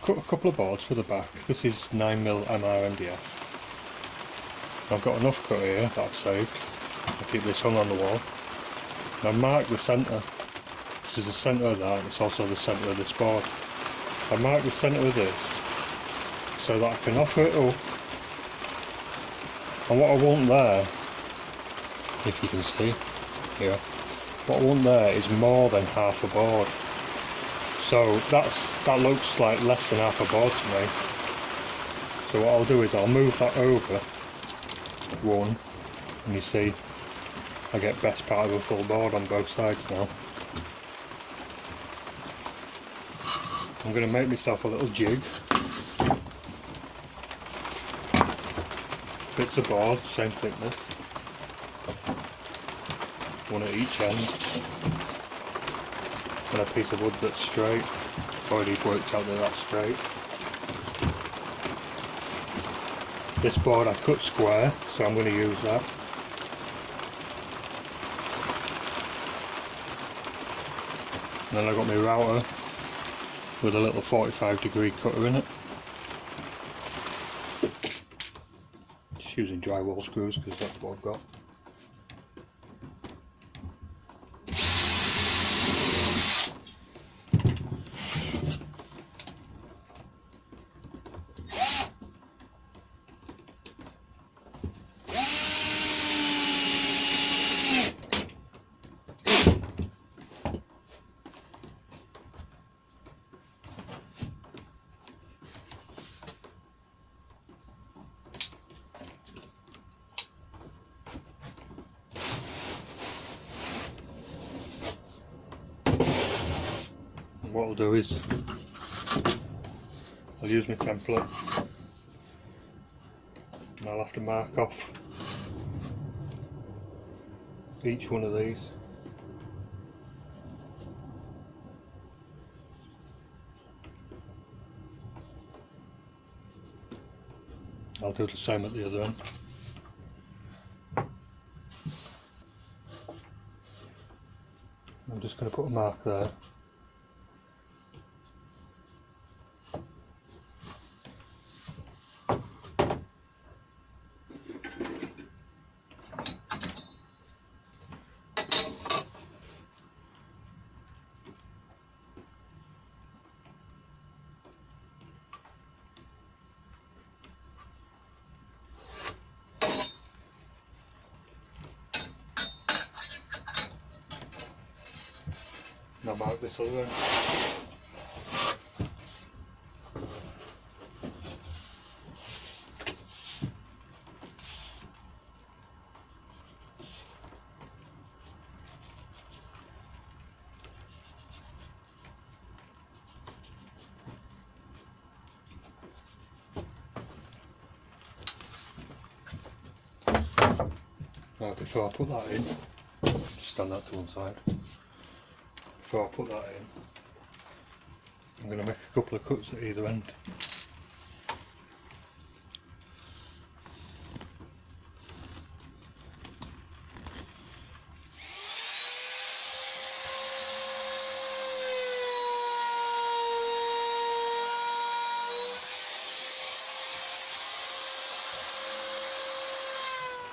cut a couple of boards for the back. This is 9mm MR MDF. I've got enough cut here that I've saved. I'll keep this hung on the wall. And I've marked the centre. This is the centre of that, and it's also the centre of this board. I've marked the centre of this so that I can offer it up. And what I want there, if you can see here, what I want there is more than half a board. So that looks like less than half a board to me. So what I'll do is I'll move that over one, and you see I get best part of a full board on both sides now. I'm going to make myself a little jig. Bits of board, same thickness. One at each end. And a piece of wood that's straight. Already worked out that that's straight. This board I cut square, so I'm going to use that. And then I've got my router with a little 45-degree cutter in it. Just using drywall screws because that's what I've got. What I'll do is I'll use my template and I'll have to mark off each one of these. I'll do the same at the other end. I'm just going to put a mark there. Now mark this other end. Now before I put that in, just stand that to one side. Before I put that in, I'm going to make a couple of cuts at either end.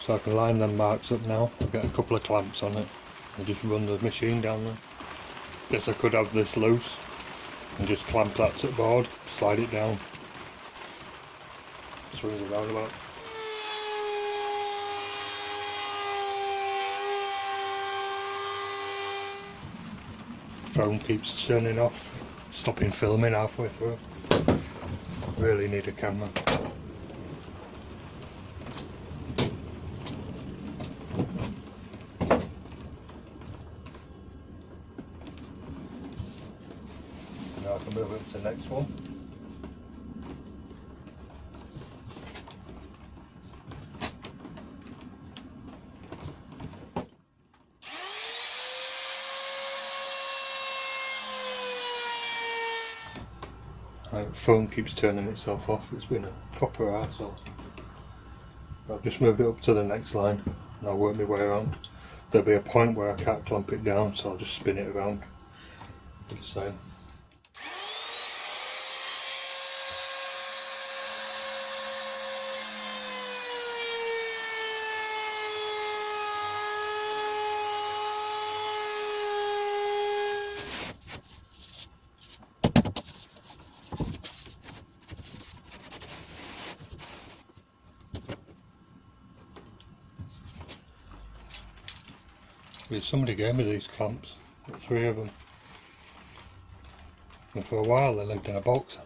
So I can line them marks up now. I'll get a couple of clamps on it and just run the machine down there. Guess I could have this loose and just clamp that to the board, slide it down, swings it round about. Phone keeps turning off, stopping filming halfway through. Really need a camera. Now I can move it to the next one. Phone keeps turning itself off. It's been a proper arsehole. I've just moved it up to the next line and I'll work my way around. There'll be a point where I can't clamp it down, so I'll just spin it around. Do the same. Somebody gave me these clamps, 3 of them, and for a while they lived in a box.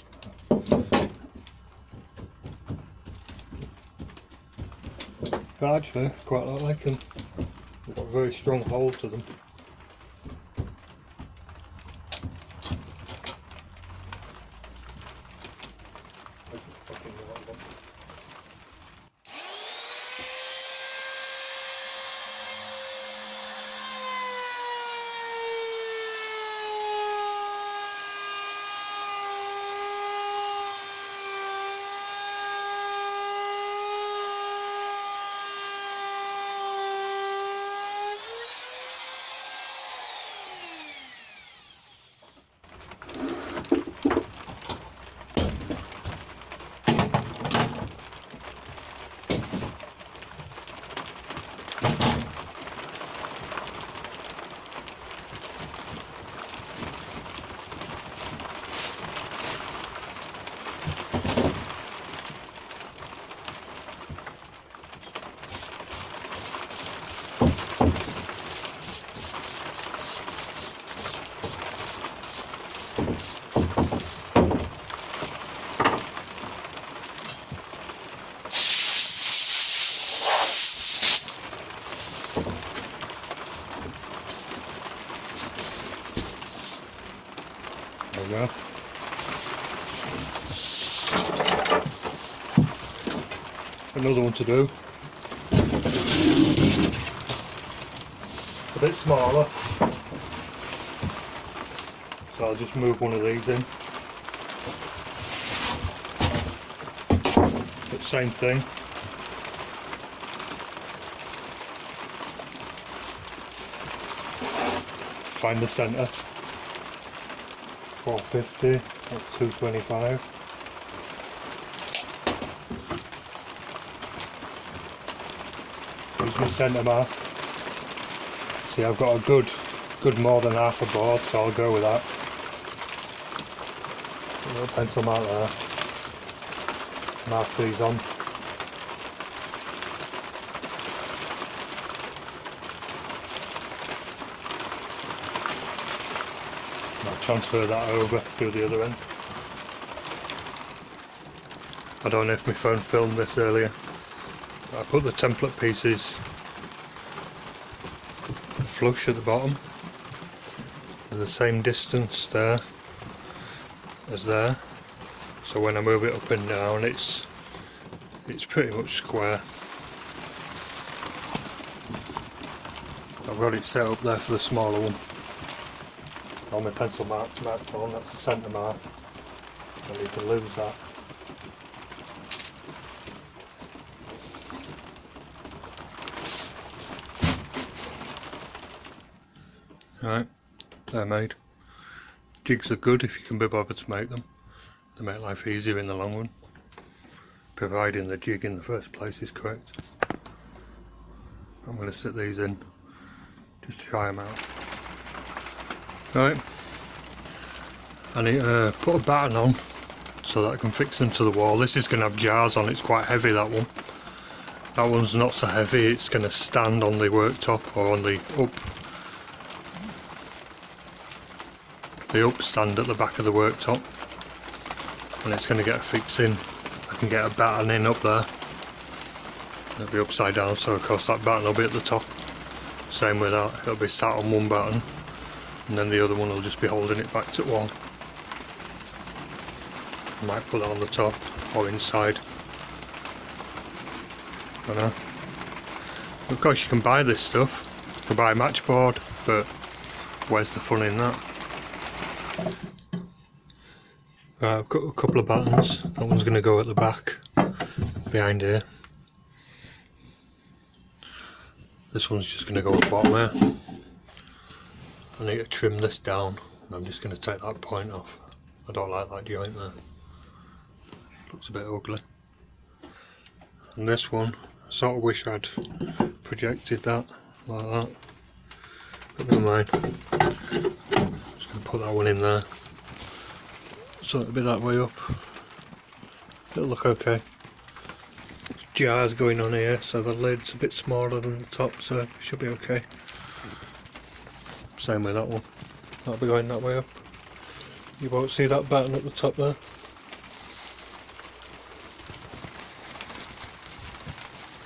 But actually, quite like them. They've got a very strong hold to them. There we go. Another one to do. A bit smaller. So I'll just move one of these in. But same thing. Find the centre. 450, that's 225. Use my centre mark. See, I've got a good more than half a board, so I'll go with that. A little pencil mark there. Mark these on. I'll transfer that over to the other end. I don't know if my phone filmed this earlier. I put the template pieces flush at the bottom. They're the same distance there as there. So when I move it up and down, it's pretty much square. I've got it set up there for the smaller one. On my pencil marked on, that's the centre mark, and you can lose that. Right, they're made. Jigs are good if you can be bothered to make them. They make life easier in the long run, providing the jig in the first place is correct. I'm going to sit these in just to try them out. Right, I need to put a batten on so that I can fix them to the wall. This is going to have jars on, it's quite heavy, that one. That one's not so heavy, it's going to stand on the worktop or on the up stand at the back of the worktop, and it's going to get a fix in. I can get a batten in up there. It'll be upside down, so of course that batten will be at the top. Same with that, it'll be sat on one batten, and then the other one will just be holding it back to one. I might put that on the top or inside. I don't know. Of course you can buy this stuff. You can buy a matchboard, but where's the fun in that? Right, I've got a couple of battens. That one's going to go at the back, behind here. This one's just going to go at the bottom there. I need to trim this down, and I'm just going to take that point off. I don't like that joint there. Looks a bit ugly. And this one, I sort of wish I'd projected that like that, but never mind. Just going to put that one in there, so it'll be that way up. It'll look okay. There's jars going on here, so the lid's a bit smaller than the top, so it should be okay. Same with that one. That'll be going that way up. You won't see that batten at the top there.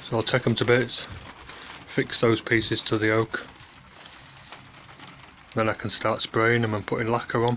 So I'll take them to bits, fix those pieces to the oak, then I can start spraying them and putting lacquer on.